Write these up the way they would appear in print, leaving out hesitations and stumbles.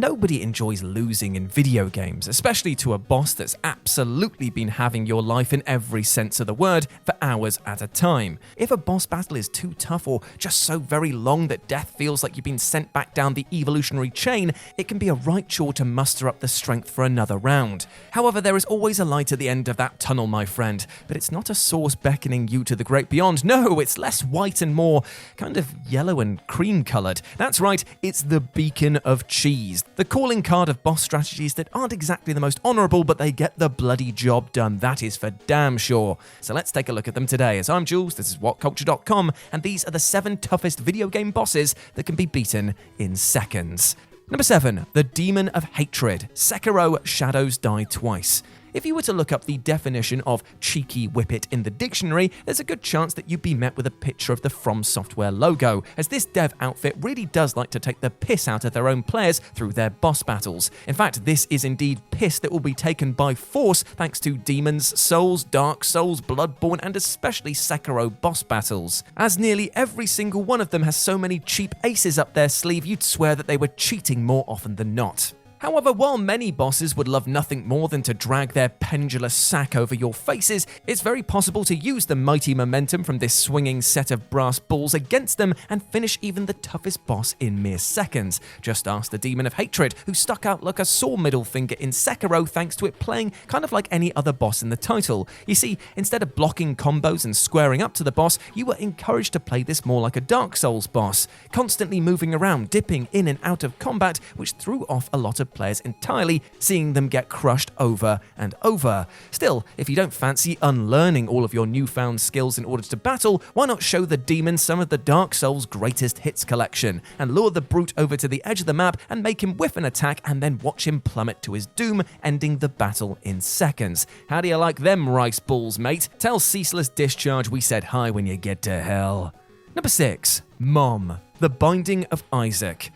nobody enjoys losing in video games, especially to a boss that's absolutely been having your life in every sense of the word for hours at a time. If a boss battle is too tough or just so very long that death feels like you've been sent back down the evolutionary chain, it can be a right chore to muster up the strength for another round. However, there is always a light at the end of that tunnel, my friend, but it's not a source beckoning you to the great beyond. No, it's less white and more kind of yellow and cream coloured. That's right, it's the beacon of cheese. The calling card of boss strategies that aren't exactly the most honourable, but they get the bloody job done, that is for damn sure. So let's take a look at them today. As I'm Jules, this is WhatCulture.com, and these are the 7 toughest video game bosses that can be beaten in seconds. Number 7, the Demon of Hatred. SEKIRO Shadows Die Twice. If you were to look up the definition of cheeky whippet in the dictionary, there's a good chance that you'd be met with a picture of the From Software logo, as this dev outfit really does like to take the piss out of their own players through their boss battles. In fact, this is indeed piss that will be taken by force thanks to Demons, Souls, Dark Souls, Bloodborne, and especially Sekiro boss battles, as nearly every single one of them has so many cheap aces up their sleeve you'd swear that they were cheating more often than not. However, while many bosses would love nothing more than to drag their pendulous sack over your faces, it's very possible to use the mighty momentum from this swinging set of brass balls against them and finish even the toughest boss in mere seconds. Just ask the Demon of Hatred, who stuck out like a sore middle finger in Sekiro thanks to it playing kind of like any other boss in the title. You see, instead of blocking combos and squaring up to the boss, you were encouraged to play this more like a Dark Souls boss, constantly moving around, dipping in and out of combat, which threw off a lot of players entirely, seeing them get crushed over and over. Still, if you don't fancy unlearning all of your newfound skills in order to battle, why not show the demon some of the Dark Souls greatest hits collection, and lure the brute over to the edge of the map and make him whiff an attack and then watch him plummet to his doom, ending the battle in seconds. How do you like them rice balls, mate? Tell Ceaseless Discharge we said hi when you get to hell. Number 6, Mom, The Binding of Isaac.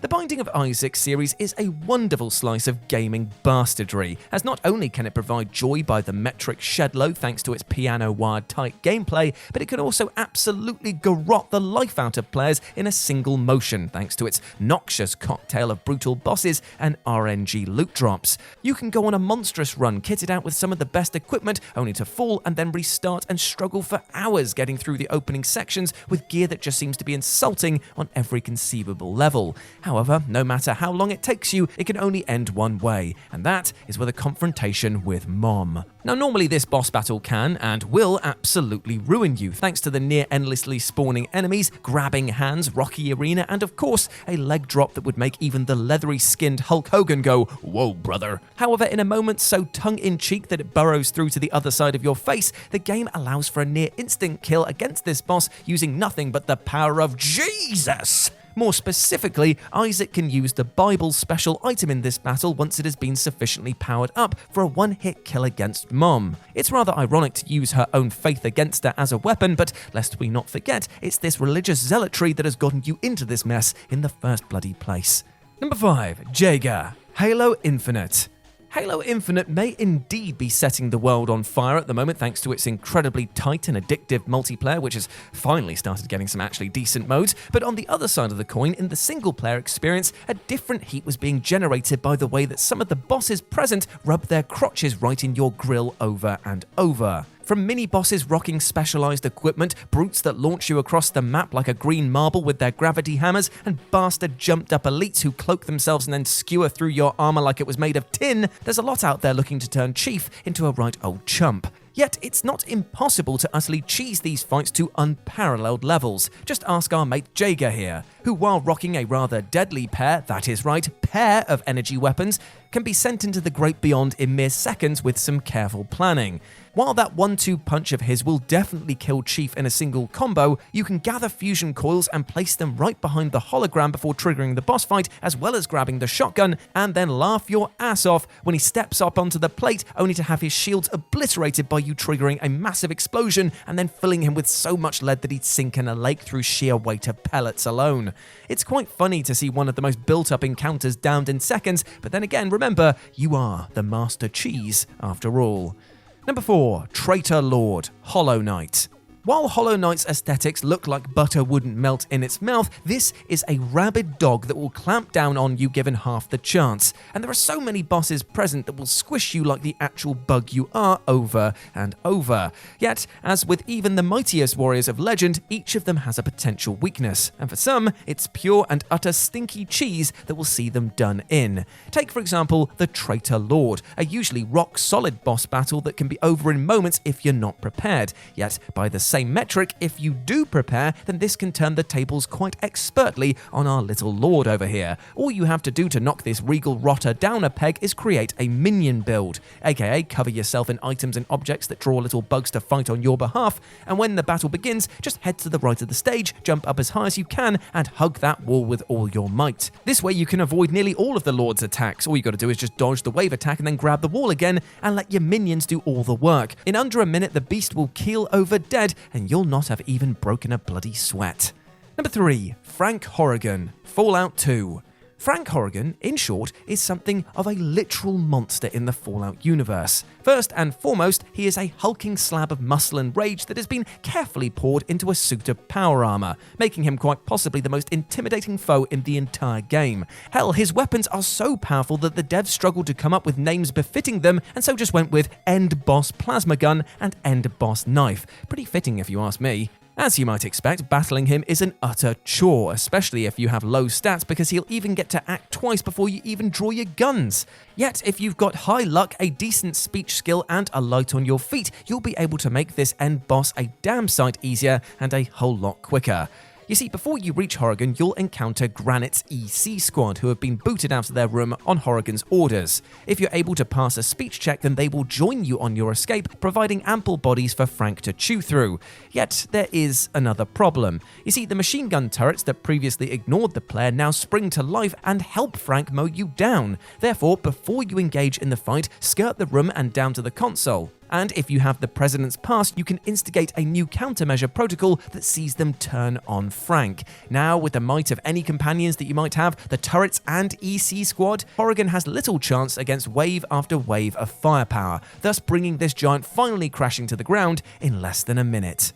The Binding of Isaac series is a wonderful slice of gaming bastardry, as not only can it provide joy by the metric shed-load thanks to its piano-wired tight gameplay, but it can also absolutely garrote the life out of players in a single motion thanks to its noxious cocktail of brutal bosses and RNG loot drops. You can go on a monstrous run kitted out with some of the best equipment, only to fall and then restart and struggle for hours getting through the opening sections with gear that just seems to be insulting on every conceivable level. However, no matter how long it takes you, it can only end one way, and that is with a confrontation with Mom. Now, normally this boss battle can and will absolutely ruin you, thanks to the near-endlessly spawning enemies, grabbing hands, rocky arena, and of course, a leg drop that would make even the leathery-skinned Hulk Hogan go, "Whoa, brother." However, in a moment so tongue-in-cheek that it burrows through to the other side of your face, the game allows for a near-instant kill against this boss using nothing but the power of Jesus. More specifically, Isaac can use the Bible's special item in this battle once it has been sufficiently powered up for a one-hit kill against Mom. It's rather ironic to use her own faith against her as a weapon, but lest we not forget, it's this religious zealotry that has gotten you into this mess in the first bloody place. Number 5, JEGA, Halo Infinite. Halo Infinite may indeed be setting the world on fire at the moment thanks to its incredibly tight and addictive multiplayer, which has finally started getting some actually decent modes, but on the other side of the coin, in the single-player experience, a different heat was being generated by the way that some of the bosses present rub their crotches right in your grill over and over. From mini-bosses rocking specialized equipment, brutes that launch you across the map like a green marble with their gravity hammers, and bastard jumped-up elites who cloak themselves and then skewer through your armor like it was made of tin, there's a lot out there looking to turn Chief into a right old chump. Yet, it's not impossible to utterly cheese these fights to unparalleled levels. Just ask our mate JEGA here, who while rocking a rather deadly pair, that is right, pair of energy weapons, can be sent into the great beyond in mere seconds with some careful planning. While that 1-2 punch of his will definitely kill Chief in a single combo, you can gather fusion coils and place them right behind the hologram before triggering the boss fight, as well as grabbing the shotgun, and then laugh your ass off when he steps up onto the plate, only to have his shields obliterated by you triggering a massive explosion and then filling him with so much lead that he'd sink in a lake through sheer weight of pellets alone. It's quite funny to see one of the most built-up encounters downed in seconds, but then again, remember, you are the Master Cheese after all. Number 4, Traitor Lord, Hollow Knight. While Hollow Knight's aesthetics look like butter wouldn't melt in its mouth, this is a rabid dog that will clamp down on you given half the chance. And there are so many bosses present that will squish you like the actual bug you are over and over. Yet, as with even the mightiest warriors of legend, each of them has a potential weakness. And for some, it's pure and utter stinky cheese that will see them done in. Take, for example, the Traitor Lord, a usually rock-solid boss battle that can be over in moments if you're not prepared. Yet, by the same metric, if you do prepare, then this can turn the tables quite expertly on our little lord over here. All you have to do to knock this regal rotter down a peg is create a minion build, aka cover yourself in items and objects that draw little bugs to fight on your behalf, and when the battle begins, just head to the right of the stage, jump up as high as you can, and hug that wall with all your might. This way you can avoid nearly all of the lord's attacks. All you gotta do is just dodge the wave attack and then grab the wall again, and let your minions do all the work. In under a minute, the beast will keel over dead, and you'll not have even broken a bloody sweat. Number 3. Frank Horrigan, Fallout 2. Frank Horrigan, in short, is something of a literal monster in the Fallout universe. First and foremost, he is a hulking slab of muscle and rage that has been carefully poured into a suit of power armor, making him quite possibly the most intimidating foe in the entire game. Hell, his weapons are so powerful that the devs struggled to come up with names befitting them, and so just went with End Boss Plasma Gun and End Boss Knife. Pretty fitting if you ask me. As you might expect, battling him is an utter chore, especially if you have low stats, because he'll even get to act twice before you even draw your guns. Yet, if you've got high luck, a decent speech skill, and a light on your feet, you'll be able to make this end boss a damn sight easier and a whole lot quicker. You see, before you reach Horrigan, you'll encounter Granite's EC squad, who have been booted out of their room on Horrigan's orders. If you're able to pass a speech check, then they will join you on your escape, providing ample bodies for Frank to chew through. Yet, there is another problem. You see, the machine gun turrets that previously ignored the player now spring to life and help Frank mow you down. Therefore, before you engage in the fight, skirt the room and down to the console. And if you have the President's Pass, you can instigate a new countermeasure protocol that sees them turn on Frank. Now, with the might of any companions that you might have, the turrets and EC squad, Horrigan has little chance against wave after wave of firepower, thus bringing this giant finally crashing to the ground in less than a minute.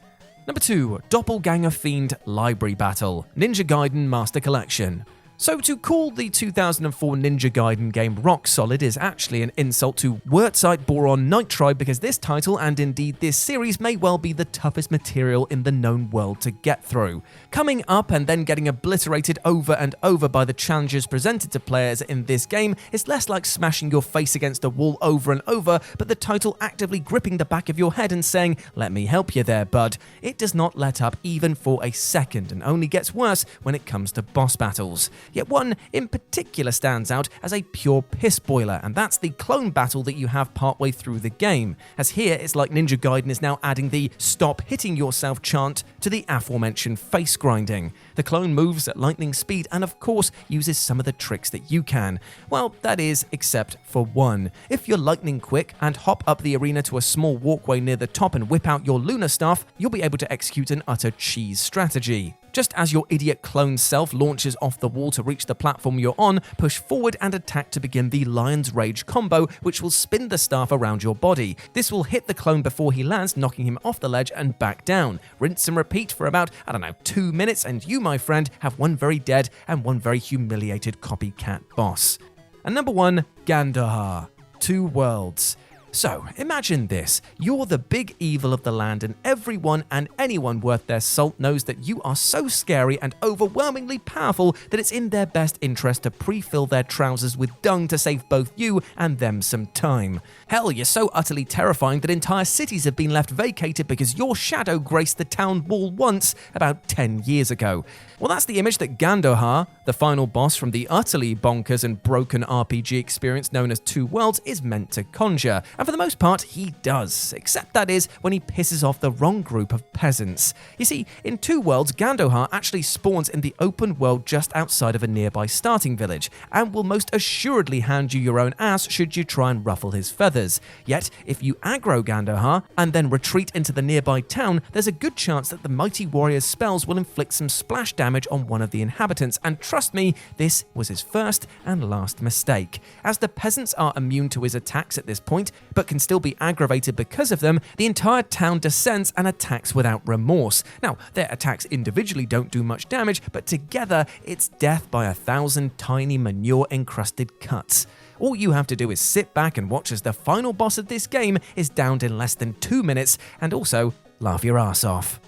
Number 2. Doppelganger Fiend Library Battle, Ninja Gaiden Master Collection. So to call the 2004 Ninja Gaiden game rock solid is actually an insult to Wurtzite Boron Nitride, because this title, and indeed this series, may well be the toughest material in the known world to get through. Coming up and then getting obliterated over and over by the challenges presented to players in this game is less like smashing your face against a wall over and over, but the title actively gripping the back of your head and saying, "Let me help you there, bud." It does not let up even for a second, and only gets worse when it comes to boss battles. Yet one in particular stands out as a pure piss boiler, and that's the clone battle that you have partway through the game. As here, it's like Ninja Gaiden is now adding the "stop hitting yourself" chant to the aforementioned face grinding. The clone moves at lightning speed and of course uses some of the tricks that you can. Well, that is, except for one. If you're lightning quick and hop up the arena to a small walkway near the top and whip out your lunar staff, you'll be able to execute an utter cheese strategy. Just as your idiot clone self launches off the wall to reach the platform you're on, push forward and attack to begin the Lion's Rage combo, which will spin the staff around your body. This will hit the clone before he lands, knocking him off the ledge and back down. Rinse and repeat for about, 2 minutes, and you, my friend, have one very dead and one very humiliated copycat boss. And number 1, GANDOHAR, Two Worlds. So, imagine this. You're the big evil of the land, and everyone and anyone worth their salt knows that you are so scary and overwhelmingly powerful that it's in their best interest to pre-fill their trousers with dung to save both you and them some time. Hell, you're so utterly terrifying that entire cities have been left vacated because your shadow graced the town wall once, about 10 years ago. Well, that's the image that GANDOHAR, the final boss from the utterly bonkers and broken RPG experience known as Two Worlds, is meant to conjure. And for the most part, he does, except that is when he pisses off the wrong group of peasants. You see, in Two Worlds, GANDOHAR actually spawns in the open world just outside of a nearby starting village, and will most assuredly hand you your own ass should you try and ruffle his feathers. Yet, if you aggro GANDOHAR and then retreat into the nearby town, there's a good chance that the mighty warrior's spells will inflict some splash damage on one of the inhabitants, and trust me, this was his first and last mistake, as the peasants are immune to his attacks at this point, but can still be aggravated because of them, the entire town descends and attacks without remorse. Now, their attacks individually don't do much damage, but together it's death by 1,000 tiny manure-encrusted cuts. All you have to do is sit back and watch as the final boss of this game is downed in less than 2 minutes, and also laugh your ass off.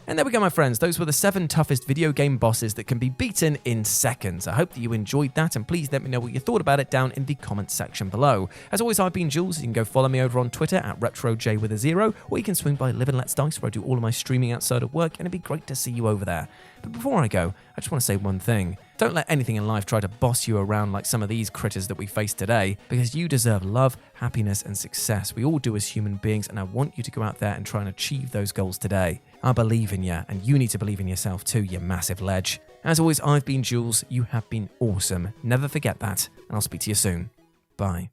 And there we go, my friends. Those were the 7 toughest video game bosses that can be beaten in seconds. I hope that you enjoyed that, and please let me know what you thought about it down in the comments section below. As always, I've been Jules. You can go follow me over on Twitter at RetroJ0, or you can swing by Live and Let's Dice, where I do all of my streaming outside of work, and it'd be great to see you over there. But before I go, I just want to say one thing. Don't let anything in life try to boss you around like some of these critters that we face today, because you deserve love, happiness, and success. We all do as human beings, and I want you to go out there and try and achieve those goals today. I believe in you, and you need to believe in yourself too, you massive ledge. As always, I've been Jules. You have been awesome. Never forget that, and I'll speak to you soon. Bye.